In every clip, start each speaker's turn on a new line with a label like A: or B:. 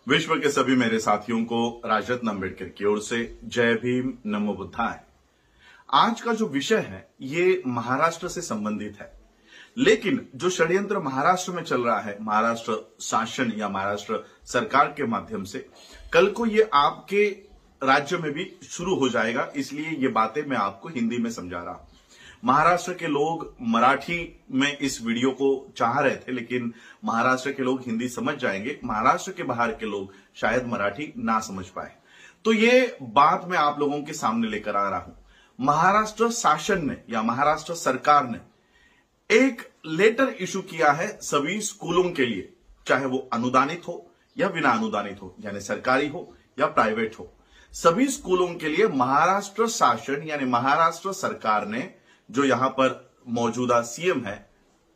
A: विश्व के सभी मेरे साथियों को राजरत्न अम्बेडकर की ओर से जय भीम, नमो बुद्धाय। आज का जो विषय है ये महाराष्ट्र से संबंधित है, लेकिन जो षड्यंत्र महाराष्ट्र में चल रहा है, महाराष्ट्र शासन या महाराष्ट्र सरकार के माध्यम से, कल को ये आपके राज्य में भी शुरू हो जाएगा। इसलिए ये बातें मैं आपको हिंदी में समझा रहा हूं। महाराष्ट्र के लोग मराठी में इस वीडियो को चाह रहे थे, लेकिन महाराष्ट्र के लोग हिंदी समझ जाएंगे, महाराष्ट्र के बाहर के लोग शायद मराठी ना समझ पाए। तो ये बात मैं आप लोगों के सामने लेकर आ रहा हूं। महाराष्ट्र शासन ने या महाराष्ट्र सरकार ने एक लेटर इशू किया है सभी स्कूलों के लिए, चाहे वो अनुदानित हो या बिना अनुदानित हो, यानी सरकारी हो या प्राइवेट हो। सभी स्कूलों के लिए महाराष्ट्र शासन यानी महाराष्ट्र सरकार ने, जो यहां पर मौजूदा सीएम है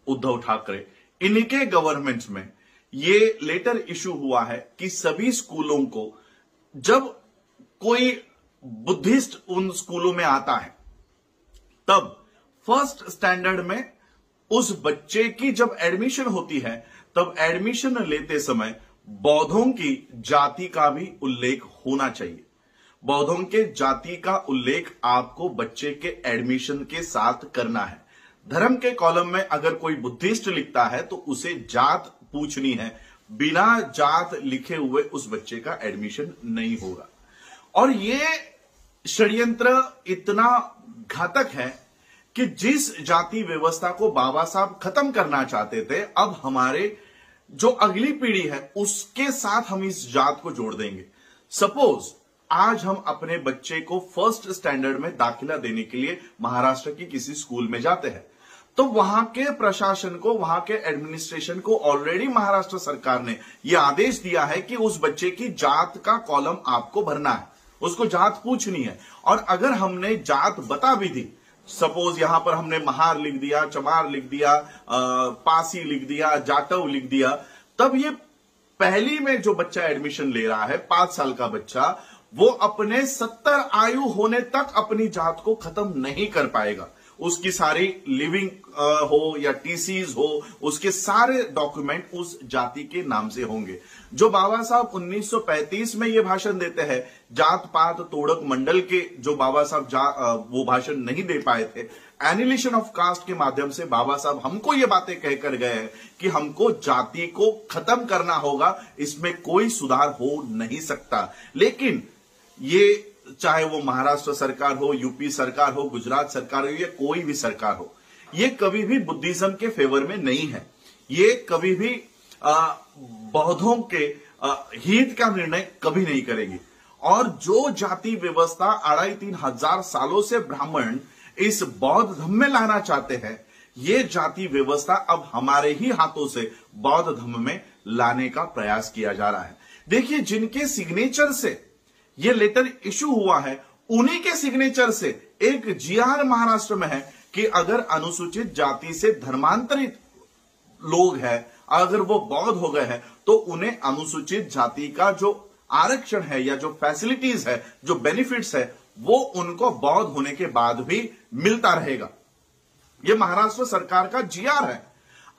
A: उद्धव ठाकरे, इनके गवर्नमेंट में ये लेटर इशू हुआ है कि सभी स्कूलों को, जब कोई बुद्धिस्ट उन स्कूलों में आता है, तब फर्स्ट स्टैंडर्ड में उस बच्चे की जब एडमिशन होती है, तब एडमिशन लेते समय बौद्धों की जाति का भी उल्लेख होना चाहिए। बौद्धों के जाति का उल्लेख आपको बच्चे के एडमिशन के साथ करना है। धर्म के कॉलम में अगर कोई बुद्धिस्ट लिखता है तो उसे जात पूछनी है, बिना जात लिखे हुए उस बच्चे का एडमिशन नहीं होगा। और ये षड्यंत्र इतना घातक है कि जिस जाति व्यवस्था को बाबा साहब खत्म करना चाहते थे, अब हमारे जो अगली पीढ़ी है उसके साथ हम इस जात को जोड़ देंगे। सपोज आज हम अपने बच्चे को फर्स्ट स्टैंडर्ड में दाखिला देने के लिए महाराष्ट्र की किसी स्कूल में जाते हैं, तो वहां के प्रशासन को, वहां के एडमिनिस्ट्रेशन को ऑलरेडी महाराष्ट्र सरकार ने यह आदेश दिया है कि उस बच्चे की जात का कॉलम आपको भरना है, उसको जात पूछनी है। और अगर हमने जात बता भी दी, सपोज यहां पर हमने महार लिख दिया, चमार लिख दिया, पासी लिख दिया, जाटव लिख दिया, तब ये पहली में जो बच्चा एडमिशन ले रहा है, 5 साल का बच्चा, वो अपने 70 आयु होने तक अपनी जात को खत्म नहीं कर पाएगा। उसकी सारी लिविंग हो या टीसीज हो, उसके सारे डॉक्यूमेंट उस जाति के नाम से होंगे। जो बाबा साहब 1935 में ये भाषण देते हैं, जात पात तोड़क मंडल के, जो बाबा साहब वो भाषण नहीं दे पाए थे, एनिलेशन ऑफ कास्ट के माध्यम से बाबा साहब हमको ये बातें कहकर गए हैं कि हमको जाति को खत्म करना होगा, इसमें कोई सुधार हो नहीं सकता। लेकिन ये चाहे वो महाराष्ट्र सरकार हो, यूपी सरकार हो, गुजरात सरकार हो या कोई भी सरकार हो, ये कभी भी बुद्धिज्म के फेवर में नहीं है। ये कभी भी बौद्धों के हित का निर्णय कभी नहीं करेगी। और जो जाति व्यवस्था 2.5-3 हजार सालों से ब्राह्मण इस बौद्ध धर्म में लाना चाहते हैं, ये जाति व्यवस्था अब हमारे ही हाथों से बौद्ध धर्म में लाने का प्रयास किया जा रहा है। देखिए, जिनके सिग्नेचर से ये लेटर इशू हुआ है, उन्हीं के सिग्नेचर से एक जीआर महाराष्ट्र में है कि अगर अनुसूचित जाति से धर्मांतरित लोग हैं, अगर वो बौद्ध हो गए हैं, तो उन्हें अनुसूचित जाति का जो आरक्षण है या जो फैसिलिटीज है, जो बेनिफिट्स है, वो उनको बौद्ध होने के बाद भी मिलता रहेगा। ये महाराष्ट्र सरकार का जीआर है।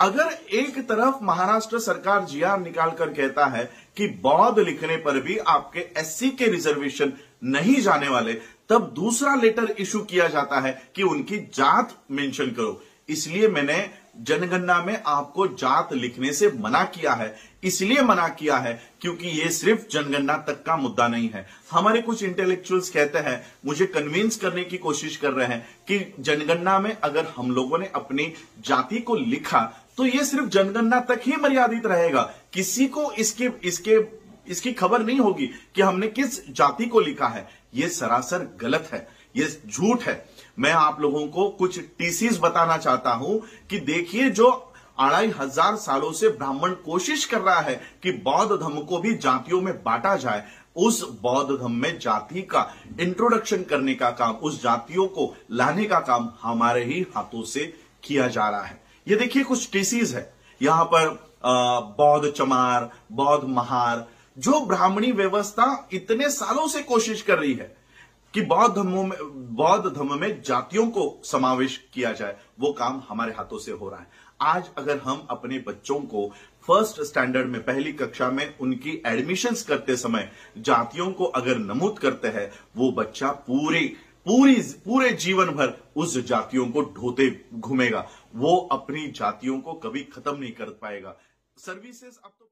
A: अगर एक तरफ महाराष्ट्र सरकार जीआर निकालकर कहता है कि बौद्ध लिखने पर भी आपके एससी के रिजर्वेशन नहीं जाने वाले, तब दूसरा लेटर इशू किया जाता है कि उनकी जात मेंशन करो। इसलिए मैंने जनगणना में आपको जात लिखने से मना किया है। इसलिए मना किया है क्योंकि ये सिर्फ जनगणना तक का मुद्दा नहीं है। हमारे कुछ इंटेलेक्चुअल्स कहते हैं, मुझे कन्विंस करने की कोशिश कर रहे हैं कि जनगणना में अगर हम लोगों ने अपनी जाति को लिखा तो ये सिर्फ जनगणना तक ही मर्यादित रहेगा, किसी को इसकी खबर नहीं होगी कि हमने किस जाति को लिखा है। ये सरासर गलत है, ये झूठ है। मैं आप लोगों को कुछ टीसीज बताना चाहता हूं कि देखिए, जो 2.5 सालों से ब्राह्मण कोशिश कर रहा है कि बौद्ध धर्म को भी जातियों में बांटा जाए, उस बौद्ध धर्म में जाति का इंट्रोडक्शन करने का काम, उस जातियों को लाने का काम हमारे ही हाथों से किया जा रहा है। ये देखिए, कुछ टीसीज है यहां पर, बौद्ध चमार, बौद्ध महार, जो ब्राह्मणी व्यवस्था इतने सालों से कोशिश कर रही है कि बौद्ध धर्म में जातियों को समावेश किया जाए, वो काम हमारे हाथों से हो रहा है। आज अगर हम अपने बच्चों को फर्स्ट स्टैंडर्ड में, पहली कक्षा में उनकी एडमिशंस करते समय जातियों को अगर नमूद करते हैं, वो बच्चा पूरे जीवन भर उस जातियों को ढोते घूमेगा, वो अपनी जातियों को कभी खत्म नहीं कर पाएगा। सर्विसेज अब तो